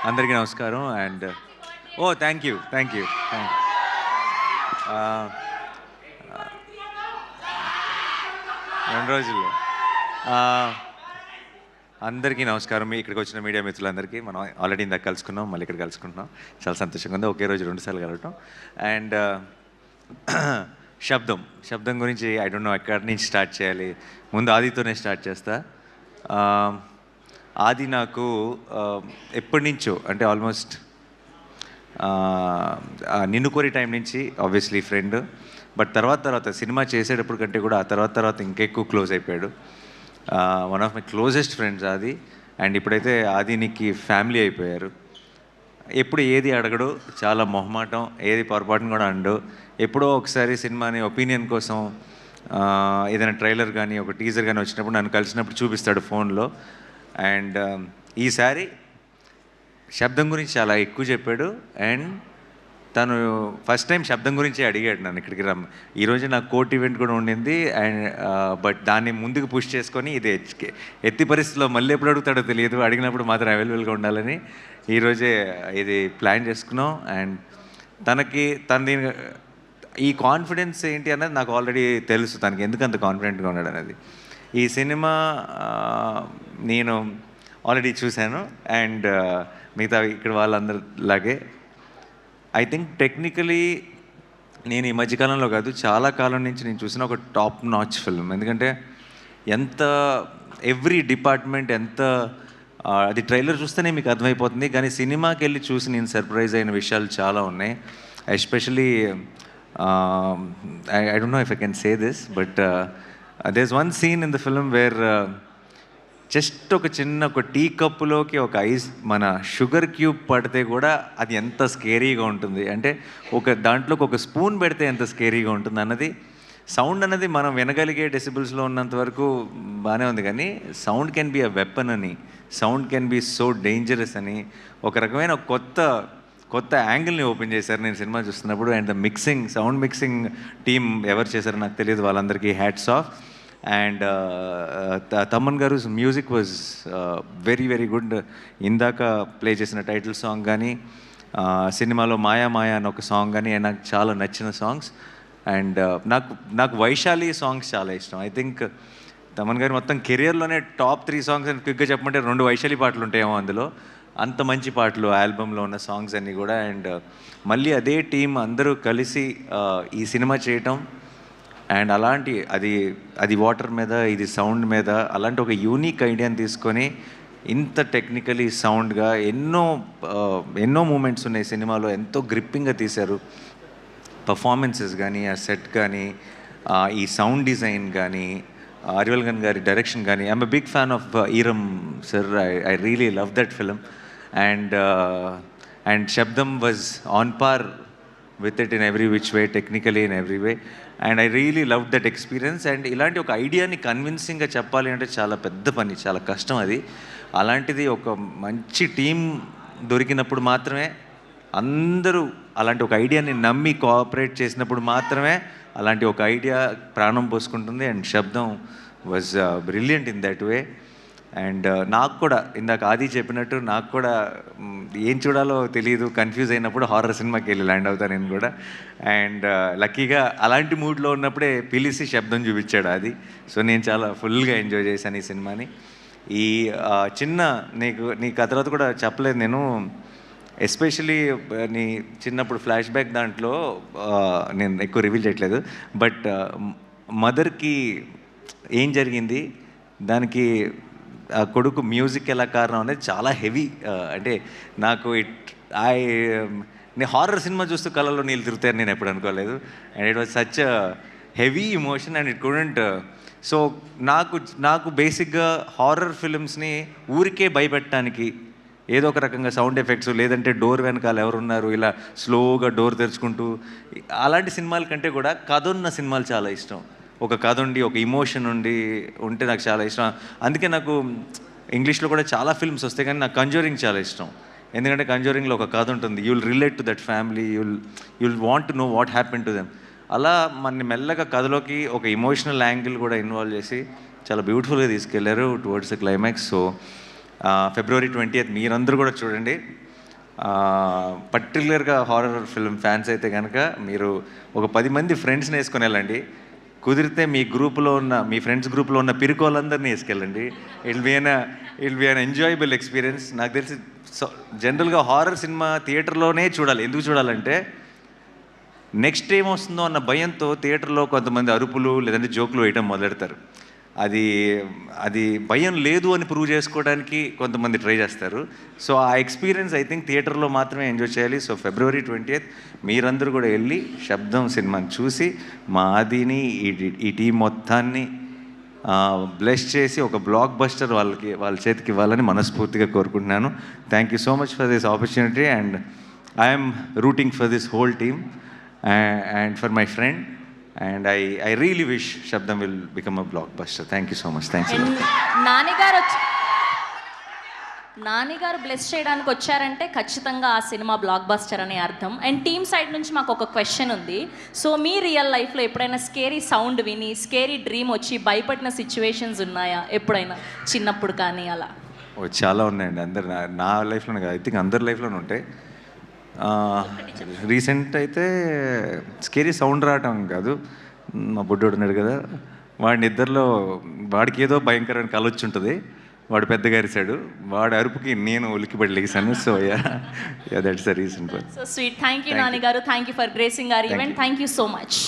అందరికీ నమస్కారం and thank you రెండు రోజుల్లో అందరికీ నమస్కారం. ఇక్కడికి వచ్చిన మీడియా మిత్రులందరికీ మనం ఆల్రెడీ ఇందాక కలుసుకున్నాం, మళ్ళీ ఇక్కడ కలుసుకుంటున్నాం. చాలా సంతోషంగా ఉంది, ఒకే రోజు 2 సార్లు కలవటం. అండ్ శబ్దం గురించి ఐ డోంట్ నో ఎక్కడి నుంచి స్టార్ట్ చేయాలి. ముందు ఆదితోనే స్టార్ట్ చేస్తా. ఆది నాకు ఎప్పటి నుంచో అంటే ఆల్మోస్ట్ నిన్ను కోరి టైం నుంచి ఆబ్వియస్లీ ఫ్రెండ్. బట్ తర్వాత సినిమా చేసేటప్పుడు కంటే కూడా ఆ తర్వాత ఇంకెక్కువ క్లోజ్ అయిపోయాడు. One of my closest friends ఆది. అండ్ ఇప్పుడైతే ఆదినికి ఫ్యామిలీ అయిపోయారు. ఎప్పుడు ఏది అడగడు, చాలా మొహమాటం, ఏది పొరపాటును కూడా అండు. ఎప్పుడో ఒకసారి సినిమాని ఒపీనియన్ కోసం ఏదైనా ట్రైలర్ కానీ ఒక టీజర్ కానీ వచ్చినప్పుడు నన్ను కలిసినప్పుడు చూపిస్తాడు ఫోన్లో. అండ్ ఈసారి శబ్దం గురించి చాలా ఎక్కువ చెప్పాడు. అండ్ తను ఫస్ట్ టైం శబ్దం గురించి అడిగాడు నన్ను ఇక్కడికి రమ్మ. ఈరోజు నాకు కోర్ట్ ఈవెంట్ కూడా ఉండింది. అండ్ బట్ దాన్ని ముందుకు పుష్ చేసుకొని ఇది ఎత్తి పరిస్థితిలో మళ్ళీ ఎప్పుడు అడుగుతాడో తెలియదు, అడిగినప్పుడు మాత్రం అవైలబుల్గా ఉండాలని ఈరోజే ఇది ప్లాన్ చేసుకున్నాం. అండ్ తనది ఈ కాన్ఫిడెన్స్ ఏంటి అన్నది నాకు ఆల్రెడీ తెలుసు, తనకి ఎందుకు అంత కాన్ఫిడెంట్గా ఉన్నాడు అనేది. ఈ సినిమా నేను ఆల్రెడీ చూశాను. అండ్ మిగతా ఇక్కడ వాళ్ళందరిలాగే ఐ థింక్ టెక్నికలీ నేను ఈ మధ్యకాలంలో కాదు, చాలా కాలం నుంచి నేను చూసిన ఒక టాప్ నాచ్ ఫిల్మ్. ఎందుకంటే ఎవ్రీ డిపార్ట్మెంట్ అది ట్రైలర్ చూస్తేనే మీకు అర్థమైపోతుంది. కానీ సినిమాకి వెళ్ళి చూసి నేను సర్ప్రైజ్ అయిన విషయాలు చాలా ఉన్నాయి. Especially I don't know if I can say this, but there is one scene in the film where just ఒక టీ కప్పులోకి ఒక మన షుగర్ క్యూబ్ పడితే కూడా అది ఎంత స్కేరీగా ఉంటుంది అంటే దాంట్లోకి ఒక స్పూన్ పెడితే ఎంత స్కేరీగా ఉంటుంది అన్నది. సౌండ్ అన్నది మనం వినగలిగే డెసిబుల్స్లో ఉన్నంత వరకు బాగానే ఉంది, కానీ sound can be a weapon అని, sound can be so dangerous అని ఒక రకమైన కొత్త యాంగిల్ని ఓపెన్ చేశారు నేను సినిమా చూస్తున్నప్పుడు. అండ్ సౌండ్ మిక్సింగ్ టీమ్ ఎవరు చేశారో నాకు తెలియదు, వాళ్ళందరికీ హ్యాట్స్ ఆఫ్. అండ్ తమన్ గారు music was very very good. ఇందాక ప్లే చేసిన టైటిల్ సాంగ్ కానీ సినిమాలో మాయా మాయా అని ఒక సాంగ్ కానీ నాకు చాలా నచ్చిన సాంగ్స్. అండ్ నాకు వైశాలి సాంగ్స్ చాలా ఇష్టం. ఐ థింక్ తమన్ గారు మొత్తం కెరియర్లోనే టాప్ 3 సాంగ్స్ అని క్విక్గా చెప్పమంటే 2 వైశాలి పాటలు ఉంటాయేమో అందులో. అంత మంచి పాటలు ఆల్బంలో ఉన్న సాంగ్స్ అన్నీ కూడా. అండ్ మళ్ళీ అదే టీం అందరూ కలిసి ఈ సినిమా చేయటం అండ్ అది వాటర్ మీద, ఇది సౌండ్ మీద, అలాంటి ఒక యూనిక్ ఐడియాని తీసుకొని ఇంత టెక్నికలీ సౌండ్గా ఎన్నో మూమెంట్స్ ఉన్నాయి సినిమాలో, ఎంతో గ్రిప్పింగ్గా తీశారు. పర్ఫార్మెన్సెస్ కానీ, ఆ సెట్ కానీ, ఈ సౌండ్ డిజైన్ కానీ, అరివల్గన్ గారి డైరెక్షన్ కానీ. I'm a big fan of Eeram sir. I really love that film. And Sabdham was on par with it in every which way, technically in every way. And I really loved that experience. And ఇలాంటి ఒక ఐడియాని కన్విన్సింగ్గా చెప్పాలి అంటే చాలా పెద్ద పని, చాలా కష్టం అది. అలాంటిది ఒక మంచి టీం దొరికినప్పుడు మాత్రమే, అందరూ అలాంటి ఒక ఐడియాని నమ్మి కోఆపరేట్ చేసినప్పుడు మాత్రమే అలాంటి ఒక ఐడియా ప్రాణం పోసుకుంటుంది. And Sabdham was brilliant in that way. And నాకు కూడా ఇందాక ఆది చెప్పినట్టు నాకు కూడా ఏం చూడాలో తెలియదు, కన్ఫ్యూజ్ అయినప్పుడు హారర్ సినిమాకి వెళ్ళి ల్యాండ్ అవుతాను నేను కూడా. అండ్ లక్కీగా అలాంటి మూడ్లో ఉన్నప్పుడే పిలిచి శబ్దం చూపించాడు అది. సో నేను చాలా ఫుల్గా ఎంజాయ్ చేశాను ఈ సినిమాని. ఈ నీకు ఆ తర్వాత కూడా చెప్పలేదు నేను, ఎస్పెషలీ నీ చిన్నప్పుడు ఫ్లాష్ బ్యాక్ దాంట్లో నేను ఎక్కువ రివీల్ చేయట్లేదు, బట్ మదర్కి ఏం జరిగింది, దానికి కొడుకు మ్యూజిక్ ఎలా కారణం అనేది చాలా హెవీ. అంటే నాకు నేను హారర్ సినిమా చూస్తూ కళ్ళలో నీళ్ళు తిరుగుతాయని నేను ఎప్పుడు అనుకోలేదు. And it was such heavy emotion and it couldn't. So నాకు బేసిక్గా హారర్ ఫిలిమ్స్ని ఊరికే భయపెట్టడానికి ఏదో ఒక రకంగా సౌండ్ ఎఫెక్ట్స్, లేదంటే డోర్ వెనకాల ఎవరున్నారు ఇలా స్లోగా డోర్ తెరుచుకుంటూ, అలాంటి సినిమాల కంటే కూడా కథ ఉన్న సినిమాలు చాలా ఇష్టం. ఒక కథ ఉండి, ఒక ఇమోషన్ ఉంటే నాకు చాలా ఇష్టం. అందుకే నాకు ఇంగ్లీష్లో కూడా చాలా ఫిల్మ్స్ వస్తాయి, కానీ నాకు కంజూరింగ్ చాలా ఇష్టం. ఎందుకంటే కంజూరింగ్లో ఒక కథ ఉంటుంది, you will relate to that family, you will want to know what happen to them. అలా మన మెల్లగా కథలోకి ఒక ఇమోషనల్ యాంగిల్ కూడా ఇన్వాల్వ్ చేసి చాలా బ్యూటిఫుల్గా తీసుకెళ్లారు towards the climax. So February 20th మీరందరూ కూడా చూడండి. పర్టికులర్గా హారర్ ఫిల్మ్ ఫ్యాన్స్ అయితే కనుక మీరు ఒక 10 మంది ఫ్రెండ్స్ని వేసుకొని వెళ్ళండి. కుదిరితే మీ గ్రూప్లో ఉన్న మీ ఫ్రెండ్స్ గ్రూప్లో ఉన్న పిరుకోళ్ళందరినీ వేసుకెళ్ళండి. It be an enjoyable experience. నాకు తెలిసి జనరల్గా హారర్ సినిమా థియేటర్లోనే చూడాలి. ఎందుకు చూడాలంటే నెక్స్ట్ ఏమొస్తుందో అన్న భయంతో థియేటర్లో కొంతమంది అరుపులు లేదంటే జోకులు వేయడం మొదలెడతారు. అది అది భయం లేదు అని ప్రూవ్ చేసుకోవడానికి కొంతమంది ట్రై చేస్తారు. సో ఆ ఎక్స్పీరియన్స్ ఐ థింక్ థియేటర్లో మాత్రమే ఎంజాయ్ చేయాలి. సో February 20th మీరందరూ కూడా వెళ్ళి శబ్దం సినిమాని చూసి మా ఆదిని ఈ టీం మొత్తాన్ని బ్లెస్ చేసి ఒక బ్లాక్ బస్టర్ వాళ్ళ చేతికి ఇవ్వాలని మనస్ఫూర్తిగా కోరుకుంటున్నాను. Thank you so much for this opportunity and I'm rooting for this whole team and for my friend, and I really wish Shabdam will become a blockbuster. Thank you so much. Thanks a lot. Nani గారు bless చేయడానికి వచ్చారంటే ఖచ్చితంగా ఆ cinema block buster అనే అర్థం. And team side నుంచి మాకు ఒక క్వశ్చన్ ఉంది. సో మీ రియల్ లైఫ్లో ఎప్పుడైనా స్కేరీ సౌండ్ విని స్కేరీ డ్రీమ్ వచ్చి భయపడిన సిచ్యువేషన్స్ ఉన్నాయా ఎప్పుడైనా, చిన్నప్పుడు కానీ అలా? చాలా ఉన్నాయండి. అందరు నా లైఫ్లోనే కాదు, ఐ థింక్ అందరి లైఫ్లోనే ఉంటాయి. రీసెంట్ అయితే స్కేరీ సౌండ్ రావటం కాదు, మా బుడ్డోడు ఉన్నాడు కదా, వాడికి ఏదో భయంకరమైన కళ వచ్చి ఉంటుంది. వాడు పెద్దగా అరిశాడు, వాడి అరుపుకి నేను ఉలిక్కిపడి లేసాను. So that's the reason. So sweet. Thank you Nani గారు. Thank you for gracing our event. Thank you so much.